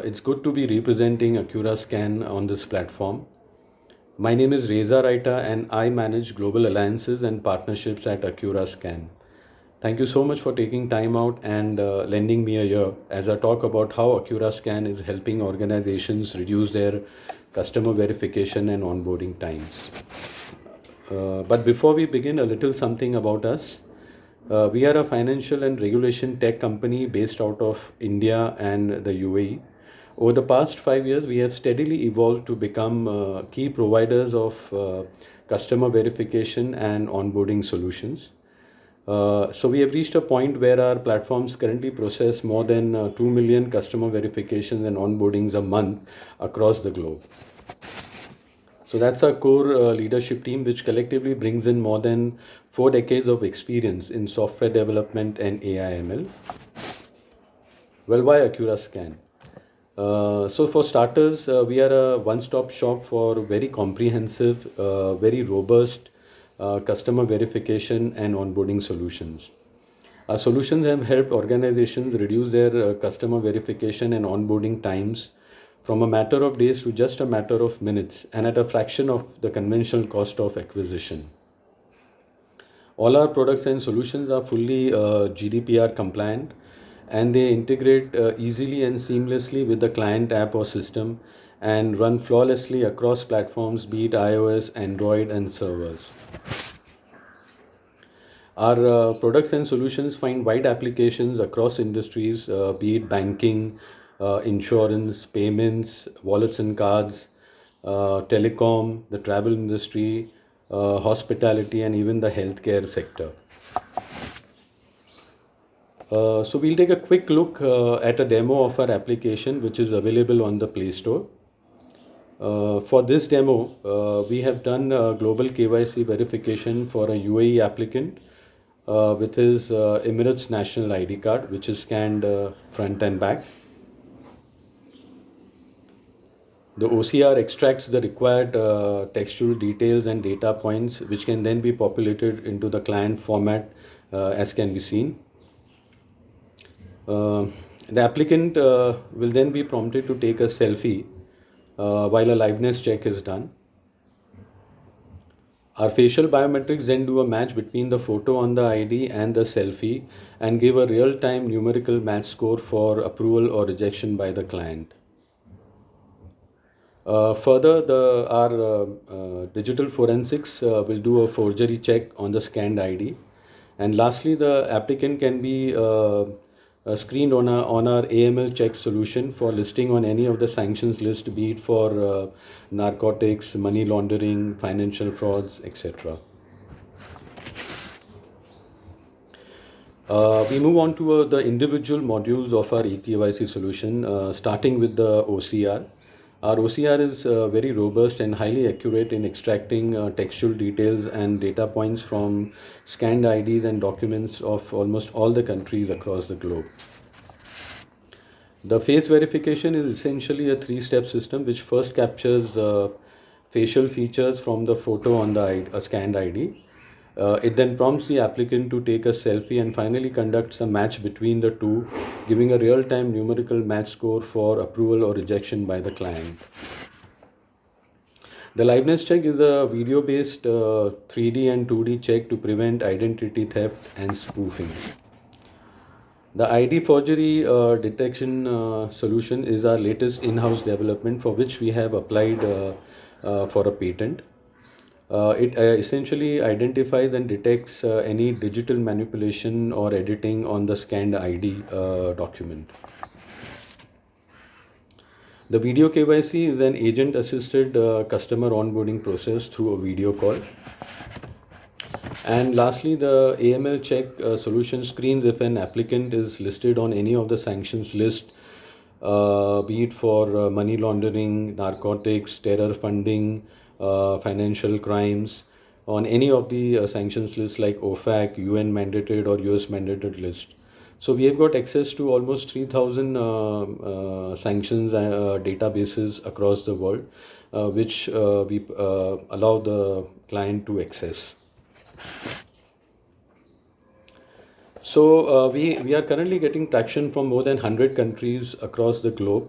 It's good to be representing Acura Scan on this platform. My name is Reza Raita and I manage global alliances and partnerships at Acura Scan. Thank you so much for taking time out and lending me a ear as I talk about how Acura Scan is helping organizations reduce their customer verification and onboarding times. But before we begin, a little something about us. We are a financial and regulation tech company based out of India and the UAE. Over the past 5 years, we have steadily evolved to become key providers of customer verification and onboarding solutions. So we have reached a point where our platforms currently process more than 2 million customer verifications and onboardings a month across the globe. So that's our core leadership team, which collectively brings in more than 4 decades of experience in software development and AI/ML. Well, why Acura Scan? So for starters, we are a one-stop shop for very comprehensive, very robust customer verification and onboarding solutions. Our solutions have helped organizations reduce their customer verification and onboarding times from a matter of days to just a matter of minutes and at a fraction of the conventional cost of acquisition. All our products and solutions are fully GDPR compliant and they integrate easily and seamlessly with the client app or system and run flawlessly across platforms, be it iOS, Android, and servers. Our products and solutions find wide applications across industries, be it banking, insurance, payments, wallets and cards, telecom, the travel industry, hospitality, and even the healthcare sector. So we'll take a quick look at a demo of our application, which is available on the Play Store. For this demo, we have done global KYC verification for a UAE applicant with his Emirates National ID card, which is scanned front and back. The OCR extracts the required textual details and data points, which can then be populated into the client format as can be seen. The applicant will then be prompted to take a selfie while a liveness check is done. Our facial biometrics then do a match between the photo on the ID and the selfie and give a real-time numerical match score for approval or rejection by the client. Further, our digital forensics will do a forgery check on the scanned ID. And lastly, the applicant can be screened on our AML check solution for listing on any of the sanctions list, be it for narcotics, money laundering, financial frauds, etc. We move on to the individual modules of our eKYC solution, starting with the OCR. Our OCR is very robust and highly accurate in extracting textual details and data points from scanned IDs and documents of almost all the countries across the globe. The face verification is essentially a three-step system which first captures facial features from the photo on a scanned ID. It then prompts the applicant to take a selfie and finally conducts a match between the two, giving a real-time numerical match score for approval or rejection by the client. The liveness check is a video-based 3D and 2D check to prevent identity theft and spoofing. The ID forgery detection solution is our latest in-house development for which we have applied for a patent. It essentially identifies and detects any digital manipulation or editing on the scanned ID document. The video KYC is an agent-assisted customer onboarding process through a video call. And lastly, the AML check solution screens if an applicant is listed on any of the sanctions list, be it for money laundering, narcotics, terror funding, financial crimes, on any of the sanctions lists like OFAC, UN mandated or US mandated list. So we have got access to almost 3,000 sanctions databases across the world, which we allow the client to access. So we are currently getting traction from more than 100 countries across the globe.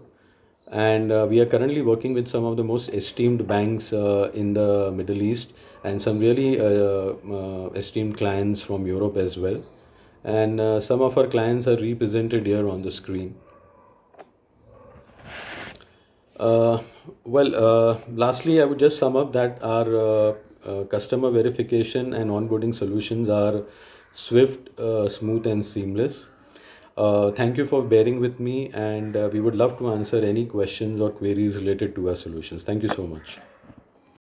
And we are currently working with some of the most esteemed banks in the Middle East, and some really esteemed clients from Europe as well. And some of our clients are represented here on the screen. Uh, Lastly, I would just sum up that our customer verification and onboarding solutions are swift, smooth, and seamless. Thank you for bearing with me, and we would love to answer any questions or queries related to our solutions. Thank you so much.